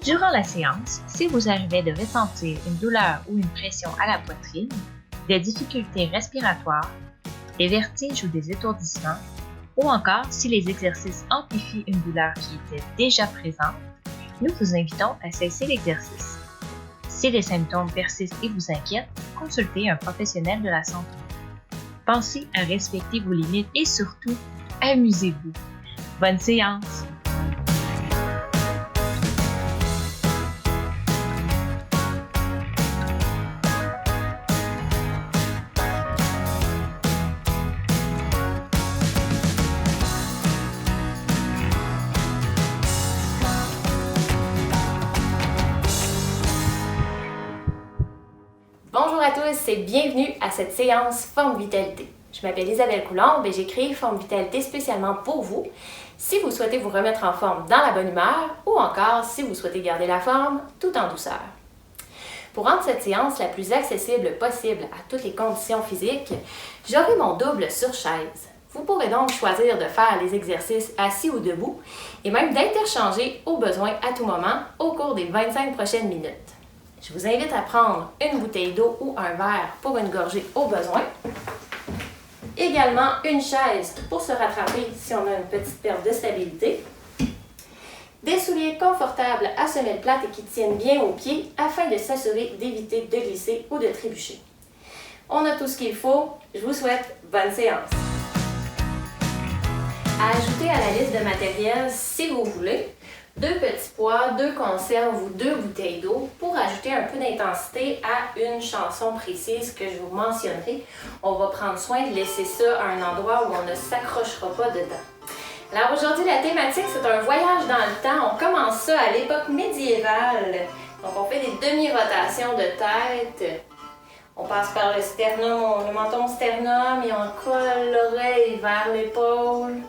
Durant la séance, si vous arrivez de ressentir une douleur ou une pression à la poitrine, des difficultés respiratoires, des vertiges ou des étourdissements, ou encore si les exercices amplifient une douleur qui était déjà présente, nous vous invitons à cesser l'exercice. Si les symptômes persistent et vous inquiètent, consultez un professionnel de la santé. Pensez à respecter vos limites et surtout, amusez-vous. Bonne séance! Bonjour à tous et bienvenue à cette séance Forme Vitalité. Je m'appelle Isabelle Coulombe et j'ai créé Forme Vitalité spécialement pour vous, si vous souhaitez vous remettre en forme dans la bonne humeur ou encore si vous souhaitez garder la forme tout en douceur. Pour rendre cette séance la plus accessible possible à toutes les conditions physiques, j'aurai mon double sur chaise. Vous pourrez donc choisir de faire les exercices assis ou debout et même d'interchanger au besoin à tout moment au cours des 25 prochaines minutes. Je vous invite à prendre une bouteille d'eau ou un verre pour une gorgée au besoin. Également une chaise pour se rattraper si on a une petite perte de stabilité. Des souliers confortables à semelle plate et qui tiennent bien aux pieds afin de s'assurer d'éviter de glisser ou de trébucher. On a tout ce qu'il faut. Je vous souhaite bonne séance. À ajouter à la liste de matériel si vous voulez. 2 petits pois, 2 conserves ou 2 bouteilles d'eau pour ajouter un peu d'intensité à une chanson précise que je vous mentionnerai. On va prendre soin de laisser ça à un endroit où on ne s'accrochera pas dedans. Alors aujourd'hui, la thématique, c'est un voyage dans le temps. On commence ça à l'époque médiévale. Donc on fait des demi-rotations de tête. On passe par le sternum, le menton sternum et on colle l'oreille vers l'épaule.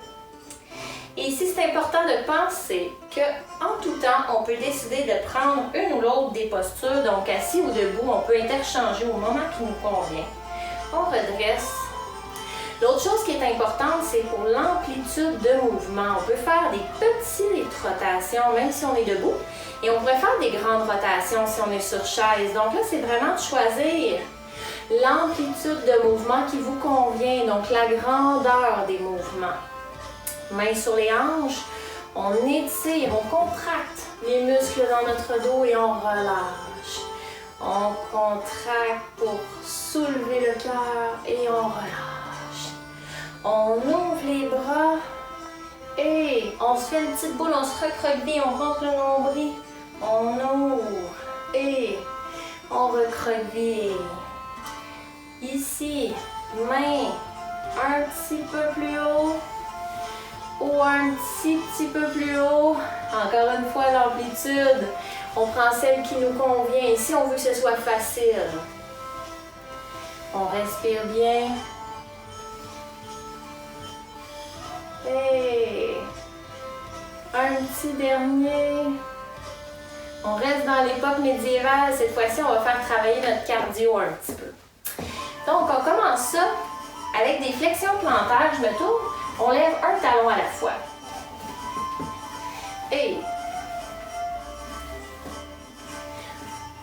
Et ici, c'est important de penser qu'en tout temps, on peut décider de prendre une ou l'autre des postures, donc assis ou debout, on peut interchanger au moment qui nous convient. On redresse. L'autre chose qui est importante, c'est pour l'amplitude de mouvement. On peut faire des petites rotations, même si on est debout, et on pourrait faire des grandes rotations si on est sur chaise. Donc là, c'est vraiment de choisir l'amplitude de mouvement qui vous convient, donc la grandeur des mouvements. Mains sur les hanches, on étire, on contracte les muscles dans notre dos et on relâche. On contracte pour soulever le cœur et on relâche. On ouvre les bras et on se fait une petite boule, on se recroqueville, on rentre le nombril. On ouvre et on recroqueville. Ici, main un petit peu plus haut. Ou un petit peu plus haut. Encore une fois, l'amplitude. On prend celle qui nous convient. Ici, on veut que ce soit facile. On respire bien. Et un petit dernier. On reste dans l'époque médiévale. Cette fois-ci, on va faire travailler notre cardio un petit peu. Donc, on commence ça avec des flexions plantaires. Je me tourne. On lève un talon à la fois. Et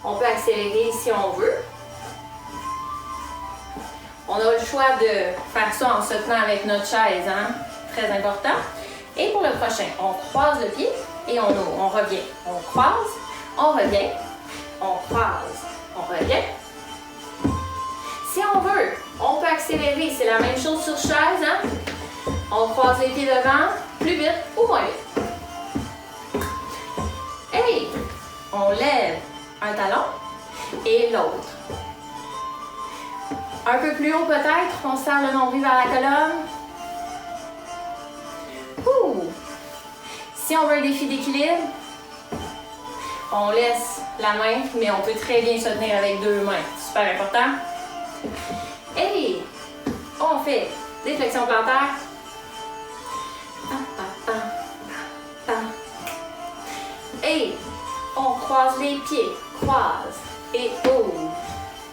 on peut accélérer si on veut. On a le choix de faire ça en se tenant avec notre chaise, hein? Très important. Et pour le prochain, on croise le pied et on ouvre. On revient. On croise, on revient. On croise, on revient. Si on veut, on peut accélérer. C'est la même chose sur chaise, hein? On croise les pieds devant, plus vite ou moins vite. Et on lève un talon et l'autre. Un peu plus haut peut-être, on serre le nombril vers la colonne. Ouh. Si on veut un défi d'équilibre, on laisse la main, mais on peut très bien se tenir avec 2 mains. Super important. Et on fait des flexions plantaires. Et on croise les pieds, croise et ouvre,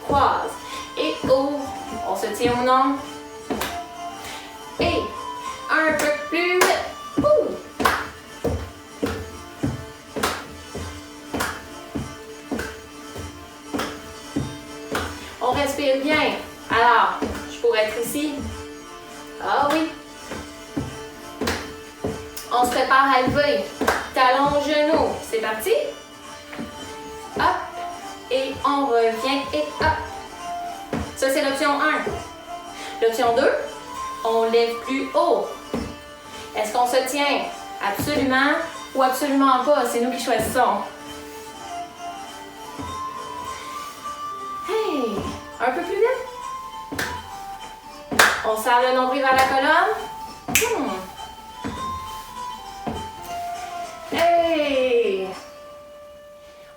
croise et ouvre. On se tient au nombre. Et un peu plus vite. respire bien. Alors, je pourrais être ici. Ah oui. On se prépare à lever. Talons, genoux. C'est parti. Hop. Et on revient et hop. Ça, c'est l'option 1. L'option 2, on lève plus haut. Est-ce qu'on se tient? Absolument ou absolument pas. C'est nous qui choisissons. Hey! Un peu plus vite. On serre le nombril vers la colonne. Hey!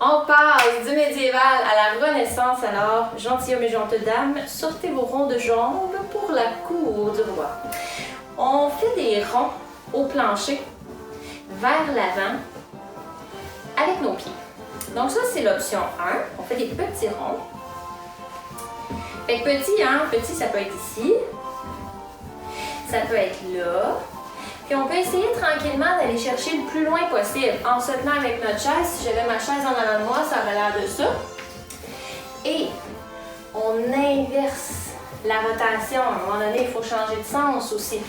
On passe du médiéval à la Renaissance. Alors, gentilshommes et gentilles-dames, sortez vos ronds de jambes pour la cour du roi. On fait des ronds au plancher, vers l'avant, avec nos pieds. Donc ça, c'est l'option 1. On fait des petits ronds. Fait que petit, hein, petit, ça peut être ici. Ça peut être là. Puis on peut essayer tranquillement d'aller chercher le plus loin possible en se tenant avec notre chaise. Si j'avais ma chaise en avant de moi, ça aurait l'air de ça. Et on inverse la rotation. À un moment donné, il faut changer de sens aussi.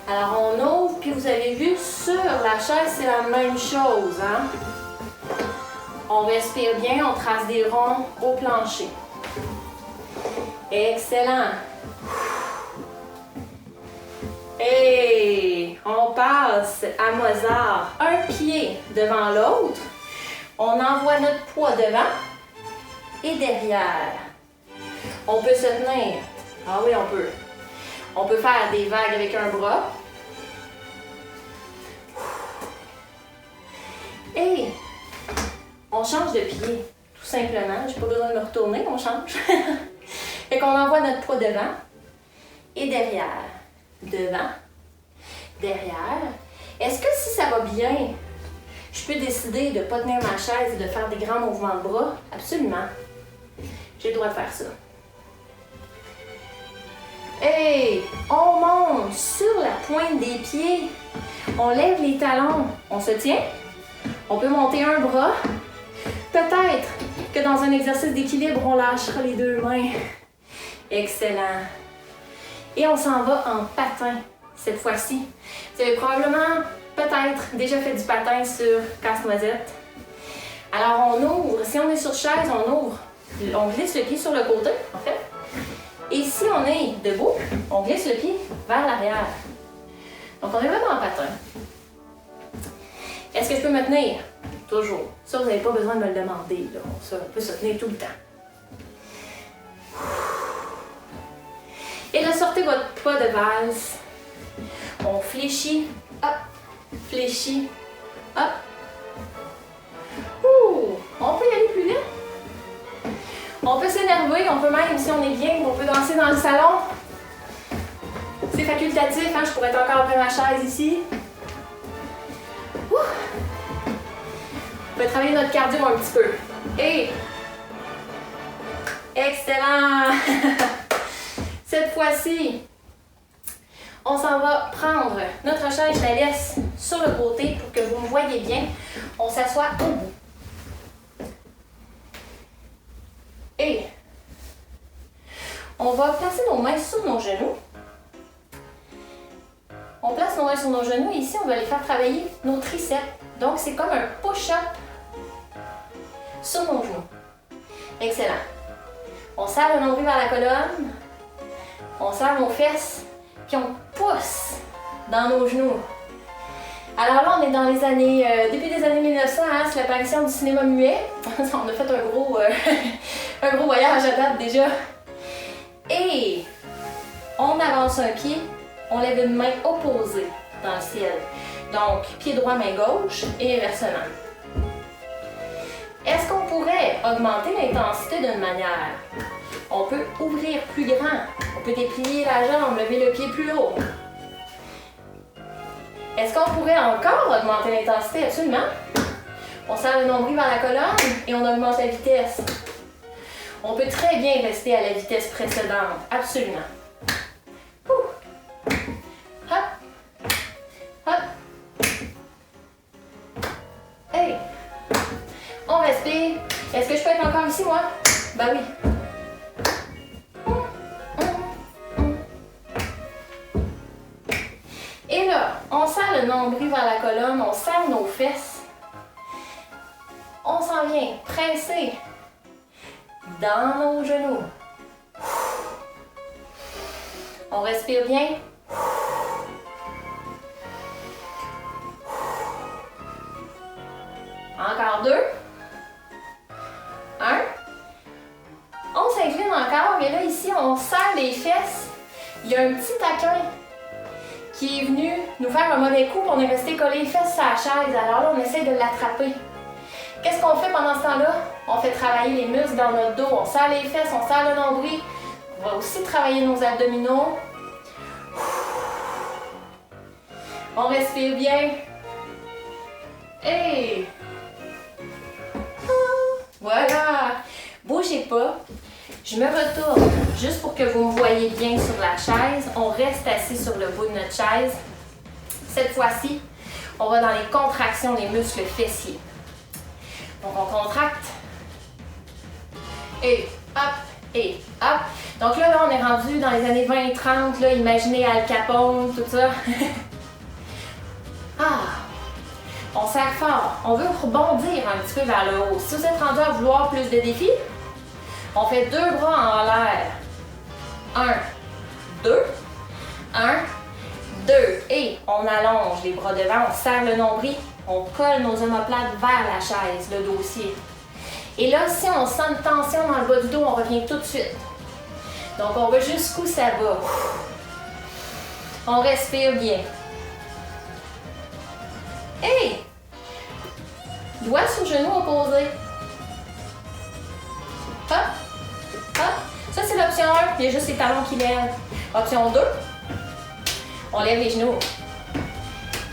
Alors on ouvre, puis vous avez vu, sur la chaise, c'est la même chose. Hein? On respire bien, on trace des ronds au plancher. Excellent. Et on passe à Mozart. Un pied devant l'autre. On envoie notre poids devant et derrière. On peut se tenir. Ah oui, on peut. On peut faire des vagues avec un bras. Et on change de pied, tout simplement. J'ai pas besoin de me retourner, on change. Fait qu'on envoie notre poids devant et derrière. Devant, derrière. Est-ce que si ça va bien, je peux décider de ne pas tenir ma chaise et de faire des grands mouvements de bras? Absolument. J'ai le droit de faire ça. Et on monte sur la pointe des pieds. On lève les talons. On se tient. On peut monter un bras. Peut-être que dans un exercice d'équilibre, on lâchera les deux mains. Excellent. Et on s'en va en patin cette fois-ci. Vous avez probablement, peut-être, déjà fait du patin sur casse-noisette. Alors on ouvre, si on est sur chaise, on ouvre, on glisse le pied sur le côté, en fait. Et si on est debout, on glisse le pied vers l'arrière. Donc on est vraiment en patin. Est-ce que je peux me tenir? Toujours. Ça, vous n'avez pas besoin de me le demander. Là. Ça, on peut se tenir tout le temps. Et là, sortez votre pas de valse. On fléchit, hop, fléchit, hop. Ouh, on peut y aller plus vite. On peut s'énerver, on peut même, si on est bien, on peut danser dans le salon. C'est facultatif, hein? Je pourrais être encore après ma chaise ici. Ouh. On peut travailler notre cardio un petit peu. Et excellent! Cette fois-ci, on s'en va prendre notre chaise, je la laisse sur le côté pour que vous me voyez bien. On s'assoit au bout. Et on va placer nos mains sur nos genoux. On place nos mains sur nos genoux et ici, on va les faire travailler nos triceps. Donc, c'est comme un push-up sur nos genoux. Excellent. On serre le nombril vers la colonne. On serre nos fesses, puis on pousse dans nos genoux. Alors là, on est dans les années, début des années 1900, hein, c'est l'apparition du cinéma muet. On a fait un gros voyage à date déjà. Et on avance un pied, on lève une main opposée dans le ciel. Donc, pied droit, main gauche et inversement. Est-ce qu'on pourrait augmenter l'intensité d'une manière? On peut ouvrir plus grand. On peut déplier la jambe, lever le pied plus haut. Est-ce qu'on pourrait encore augmenter l'intensité? Absolument. On serre le nombril vers la colonne et on augmente la vitesse. On peut très bien rester à la vitesse précédente. Absolument. Ouh. Hop. Hop. Hey. On respire. Est-ce que je peux être encore ici, moi? Ben oui. nombril vers la colonne, on serre nos fesses. On s'en vient presser dans nos genoux. On respire bien. Encore 2. 1. On s'incline encore et là ici on serre les fesses. Il y a un petit taquin qui est venu nous faire un mauvais coup. On est resté collé les fesses à la chaise. Alors là on essaie de l'attraper. Qu'est-ce qu'on fait pendant ce temps-là? On fait travailler les muscles dans notre dos. On serre les fesses, on serre le nombril. On va aussi travailler nos abdominaux. On respire bien. Et voilà. Bougez pas. Je me retourne juste pour que vous me voyez bien sur la chaise. On reste assis sur le bout de notre chaise. Cette fois-ci, on va dans les contractions des muscles fessiers. Donc on contracte. Et hop, et hop. Donc là, on est rendu dans les années 20-30. Là, imaginez Al Capone, tout ça. On serre fort. On veut rebondir un petit peu vers le haut. Si vous êtes rendu à vouloir plus de défis, on fait 2 bras en l'air. 1, 2, 1, 2. Et on allonge les bras devant, on serre le nombril, on colle nos omoplates vers la chaise, le dossier. Et là, si on sent une tension dans le bas du dos, on revient tout de suite. Donc, on va jusqu'où ça va. On respire bien. Et doigts sur genou opposé. Hop, hop. Ça, c'est l'option 1. Il y a juste les talons qui lèvent. Option 2. On lève les genoux.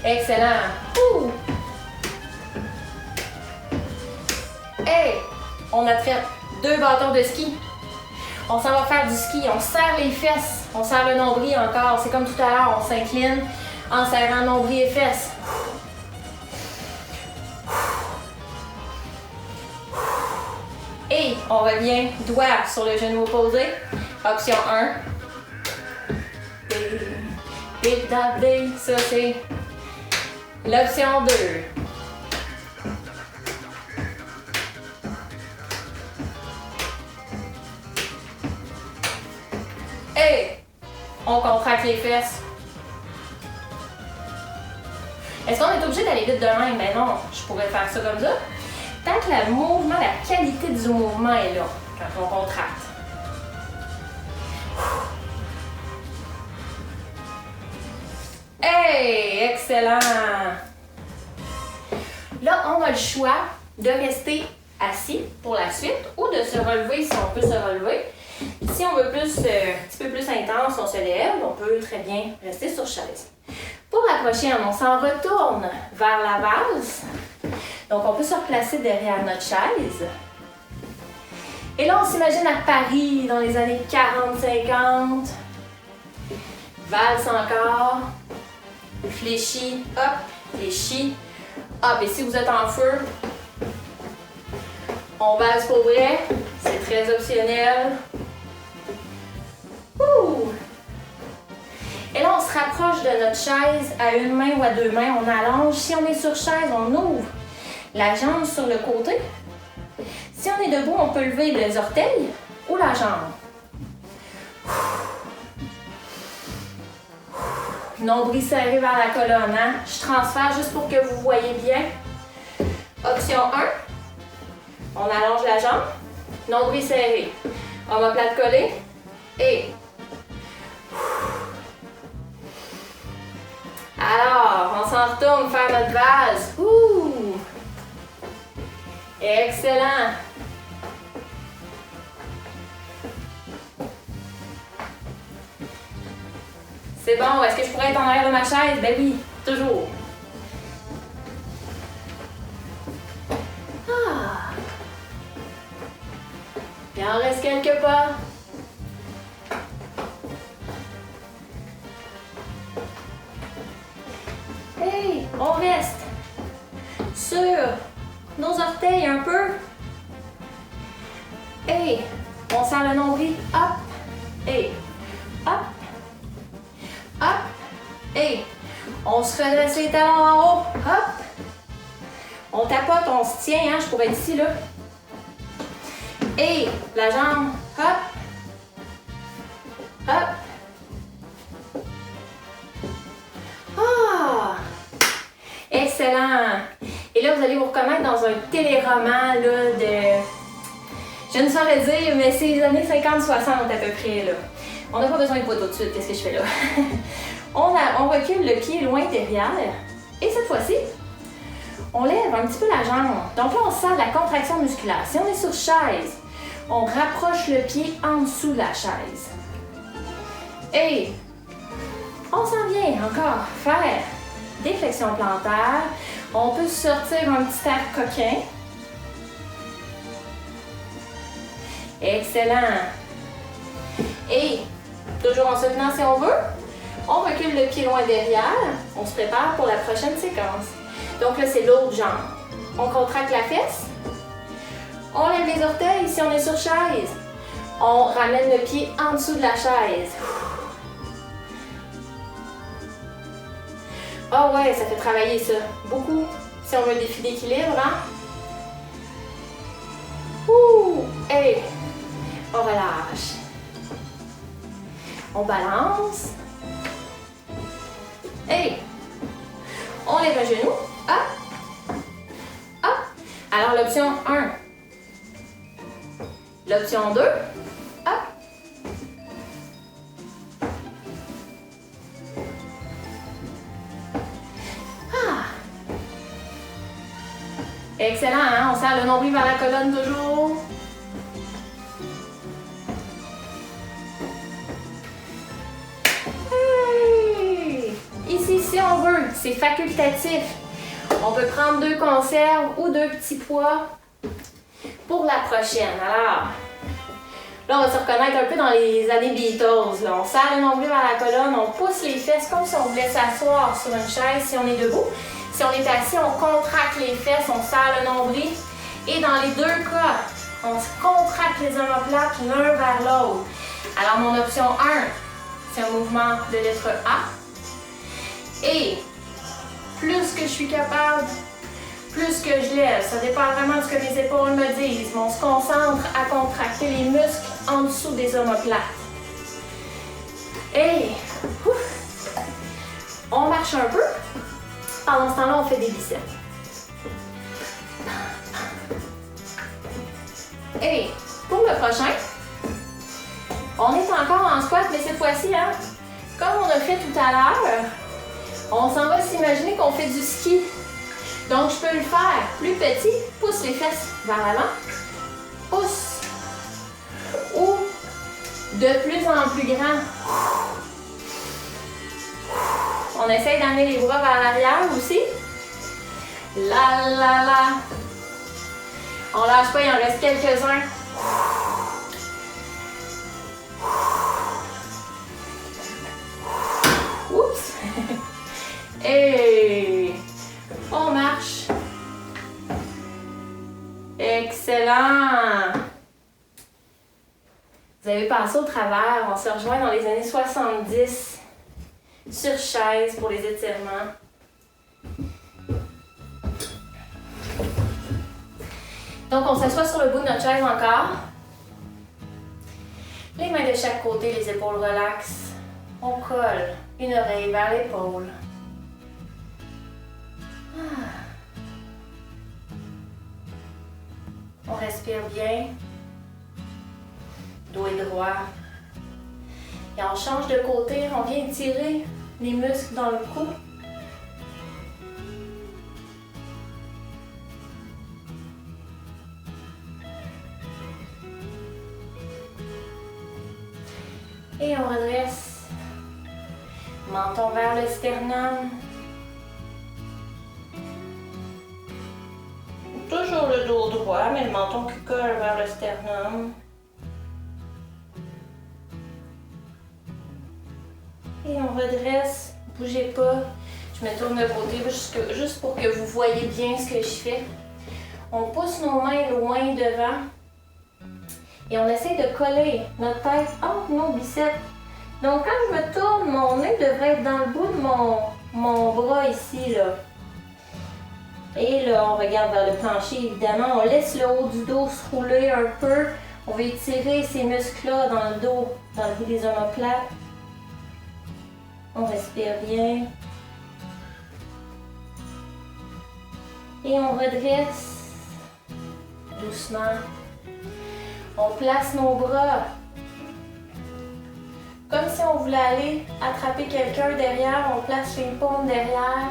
Excellent. Ouh. Hey, on attrape 2 bâtons de ski. On s'en va faire du ski. On serre les fesses. On serre le nombril encore. C'est comme tout à l'heure. On s'incline en serrant nombril et fesses. Et on revient doigt sur le genou opposé. Option 1. Ça, c'est l'option 2. Et on contracte les fesses. Est-ce qu'on est obligé d'aller vite de même? Ben non, je pourrais faire ça comme ça. Tant que le mouvement, la qualité du mouvement est là, quand on contracte. Hey! Excellent! Là, on a le choix de rester assis pour la suite ou de se relever si on peut se relever. Si on veut plus, un petit peu plus intense, on se lève, on peut très bien rester sur chaise. Pour la prochaine, on s'en retourne vers la valse. Donc, on peut se replacer derrière notre chaise. Et là, on s'imagine à Paris dans les années 40-50. Valse encore. Fléchi, hop, fléchi, hop. Et si vous êtes en feu, on valse pour vrai. C'est très optionnel. Ouh! Et là, on se rapproche de notre chaise à une main ou à 2 mains. On allonge. Si on est sur chaise, on ouvre la jambe sur le côté. Si on est debout, on peut lever les orteils ou la jambe. Nombril serré vers la colonne. Hein? Je transfère juste pour que vous voyez bien. Option 1. On allonge la jambe. Nombril serré. Omoplate collée. Et alors, on s'en retourne faire notre valse. Ouh! Excellent! C'est bon, est-ce que je pourrais être en arrière de ma chaise? Ben oui, toujours. Ah! Il en reste quelques pas. Hey, on reste sur nos orteils un peu. Et on serre le nombril. Hop. Et hop. Hop. Et On se redresse les talons en haut. Hop. On tapote, on se tient, hein, je pourrais être ici, là. Et la jambe, hop. Hop. Ah! Excellent! Et là, vous allez vous reconnaître dans un téléroman, là, de... Je ne saurais dire, mais c'est les années 50-60 à peu près, là. On n'a pas besoin de poteau tout de suite, qu'est-ce que je fais là? On recule le pied loin derrière. Et cette fois-ci, on lève un petit peu la jambe. Donc là, on sent la contraction musculaire. Si on est sur chaise, on rapproche le pied en dessous de la chaise. Et on s'en vient encore faire des flexions plantaires. On peut sortir un petit air coquin. Excellent. Et toujours en se tenant si on veut, on recule le pied loin derrière. On se prépare pour la prochaine séquence. Donc là, c'est l'autre jambe. On contracte la fesse. On lève les orteils si on est sur chaise. On ramène le pied en dessous de la chaise. Ah ouais, ça fait travailler ça. Beaucoup. Si on veut un défi d'équilibre, hein? Ouh! Hey! On relâche. On balance. Hey! On lève un genou. Hop! Hop! Alors, l'option 1. L'option 2. Hop! Excellent, hein? On serre le nombril vers la colonne toujours. Hey! Ici, si on veut, c'est facultatif. On peut prendre 2 conserves ou 2 petits pois pour la prochaine. Alors, là, on va se reconnaître un peu dans les années Beatles. Là. On serre le nombril vers la colonne, on pousse les fesses comme si on voulait s'asseoir sur une chaise si on est debout. Si on est assis, on contracte les fesses, on serre le nombril. Et dans les 2 cas, on se contracte les omoplates l'un vers l'autre. Alors, mon option 1, c'est un mouvement de lettre A. Et plus que je suis capable, plus que je lève. Ça dépend vraiment de ce que mes épaules me disent. Mais on se concentre à contracter les muscles en dessous des omoplates. Et on marche un peu. Pendant ce temps-là, on fait des biceps. Et pour le prochain, on est encore en squat, mais cette fois-ci, hein, comme on a fait tout à l'heure, on s'en va s'imaginer qu'on fait du ski. Donc, je peux le faire plus petit, pousse les fesses vers l'avant, pousse, ou de plus en plus grand. On essaye d'amener les bras vers l'arrière aussi. La la la. On lâche pas, il en reste quelques-uns. Oups. Et on marche. Excellent. Vous avez passé au travers. On se rejoint dans les années 70. Sur chaise pour les étirements. Donc, on s'assoit sur le bout de notre chaise encore. Les mains de chaque côté, les épaules relaxent. On colle une oreille vers l'épaule. On respire bien. Dos est droit. Et on change de côté, on vient étirer les muscles dans le cou. Et on redresse. Menton vers le sternum. Toujours le dos droit, mais le menton qui colle vers le sternum. Et on redresse, bougez pas. Je me tourne de côté juste pour que vous voyez bien ce que je fais. On pousse nos mains loin devant. Et on essaie de coller notre tête entre nos biceps. Donc quand je me tourne, mon nez devrait être dans le bout de mon bras ici, là. Et là, on regarde vers le plancher, évidemment. On laisse le haut du dos se rouler un peu. On va étirer ces muscles-là dans le dos, dans le bout des omoplates. On respire bien. Et on redresse doucement. On place nos bras comme si on voulait aller attraper quelqu'un derrière. On place les paumes derrière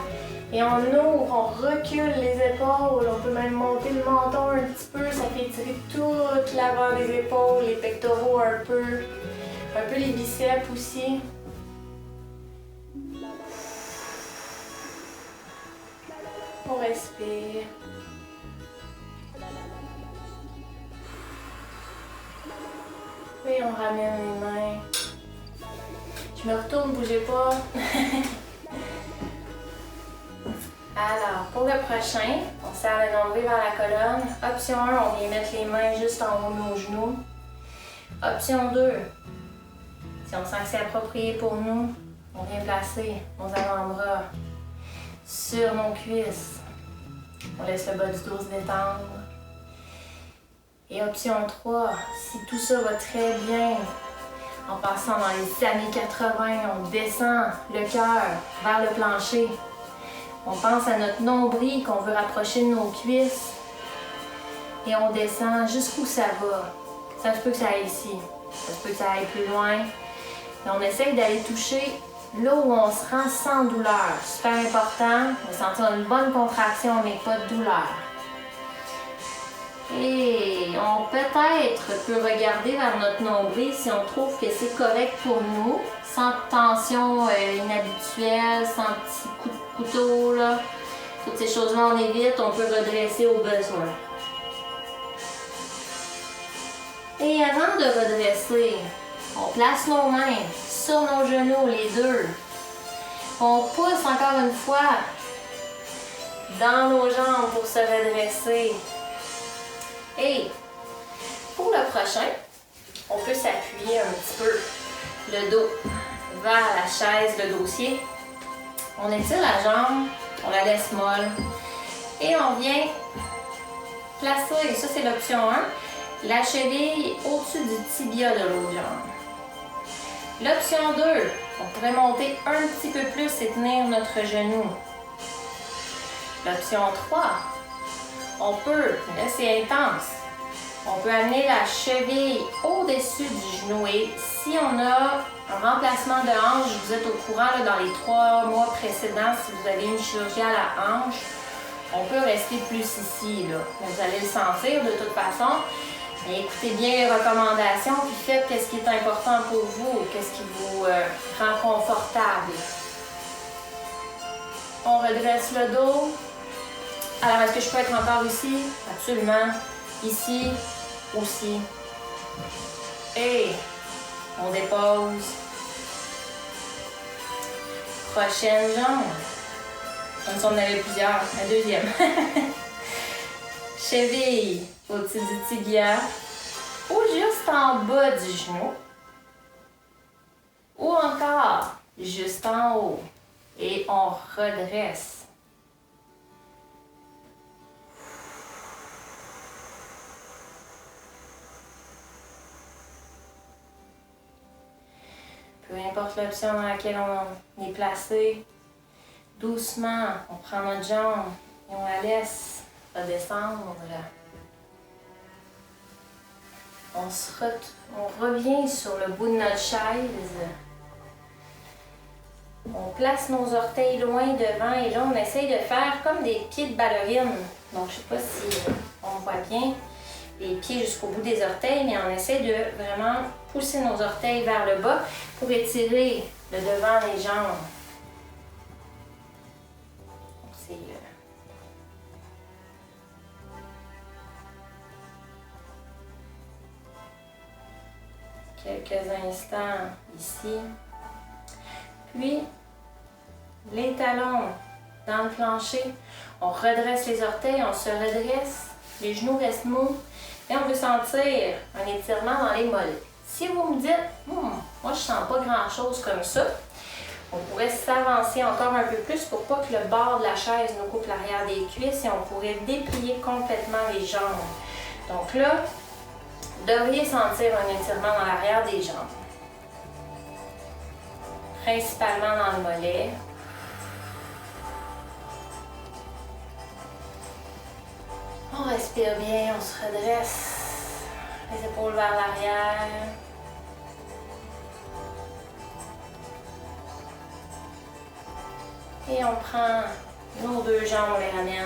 et on ouvre, on recule les épaules. On peut même monter le menton un petit peu. Ça fait étirer toute l'avant des épaules, les pectoraux un peu les biceps aussi. On respire. Et on ramène les mains. Je me retourne, bougez pas. Alors, pour le prochain, on serre le nombril vers la colonne. Option 1, on vient mettre les mains juste en haut de nos genoux. Option 2, si on sent que c'est approprié pour nous, on vient placer nos avant-bras sur nos cuisses. On laisse le bas du dos se détendre. Et option 3, si tout ça va très bien, en passant dans les années 80, on descend le cœur vers le plancher. On pense à notre nombril qu'on veut rapprocher de nos cuisses. Et on descend jusqu'où ça va. Ça se peut que ça aille ici. Ça se peut que ça aille plus loin. Et on essaye d'aller toucher là où on se rend sans douleur. Super important. On va sentir une bonne contraction, mais pas de douleur. Et on peut-être peut regarder vers notre nombril si on trouve que c'est correct pour nous, sans tension inhabituelle, sans petits coups de couteau, là. Toutes ces choses-là, on évite, on peut redresser au besoin. Et avant de redresser, on place nos mains sur nos genoux, les deux. On pousse encore une fois dans nos jambes pour se redresser. Et pour le prochain, on peut s'appuyer un petit peu le dos vers la chaise, le dossier. On étire la jambe, on la laisse molle et on vient placer, ça c'est l'option 1, la cheville au-dessus du tibia de l'autre jambe. L'option 2, on pourrait monter un petit peu plus et tenir notre genou. L'option 3, on peut, là c'est intense, on peut amener la cheville au-dessus du genou et si on a un remplacement de hanche, vous êtes au courant là, dans les 3 mois précédents, si vous avez une chirurgie à la hanche, on peut rester plus ici. Là. Vous allez le sentir de toute façon. Mais écoutez bien les recommandations puis faites ce qui est important pour vous, qu'est-ce qui vous rend confortable. On redresse le dos. Alors, est-ce que je peux être encore ici? Absolument. Ici, aussi. Et on dépose. Prochaine jambe. Comme si on en avait plusieurs. La deuxième. Cheville au-dessus du tibia. Ou juste en bas du genou. Ou encore juste en haut. Et on redresse. Peu importe l'option dans laquelle on est placé, doucement, on prend notre jambe et on la laisse redescendre. On revient sur le bout de notre chaise. On place nos orteils loin devant et là, on essaye de faire comme des pieds de ballerine. Donc, je ne sais pas si on voit bien les pieds jusqu'au bout des orteils, mais on essaie de vraiment pousser nos orteils vers le bas pour étirer le devant des jambes. C'est quelques instants ici. Puis, les talons dans le plancher. On redresse les orteils, on se redresse, les genoux restent mous. Et on veut sentir un étirement dans les mollets. Si vous me dites, moi je sens pas grand chose comme ça, On pourrait s'avancer encore un peu plus pour pas que le bord de la chaise nous coupe l'arrière des cuisses et on pourrait déplier complètement les jambes. Donc là, vous devriez sentir un étirement dans l'arrière des jambes. Principalement dans le mollet. On respire bien, on se redresse. Les épaules vers l'arrière. Et on prend nos deux jambes, on les ramène.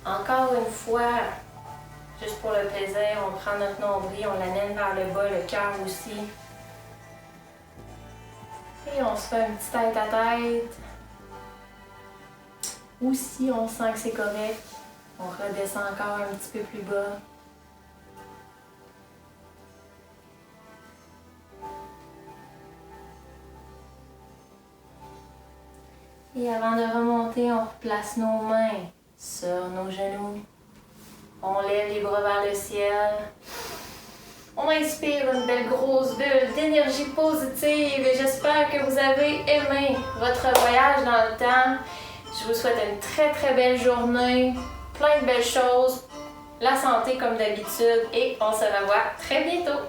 Encore une fois, juste pour le plaisir, on prend notre nombril, on l'amène vers le bas, le cœur aussi. Et on se fait un petit tête à tête. Ou si on sent que c'est correct, on redescend encore un petit peu plus bas. Et avant de remonter, on replace nos mains sur nos genoux. On lève les bras vers le ciel. On inspire une belle grosse bulle d'énergie positive et j'espère que vous avez aimé votre voyage dans le temps. Je vous souhaite une très belle journée, plein de belles choses, la santé comme d'habitude et on se revoit très bientôt.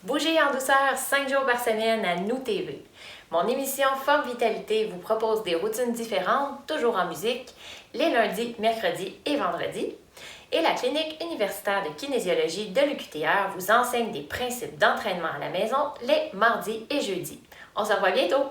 Bougez en douceur 5 jours par semaine à Nous TV. Mon émission Forme Vitalité vous propose des routines différentes, toujours en musique, les lundis, mercredis et vendredis. Et la clinique universitaire de kinésiologie de l'UQTR vous enseigne des principes d'entraînement à la maison les mardis et jeudis. On se revoit bientôt!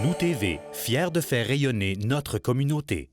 Nous TV, fiers de faire rayonner notre communauté.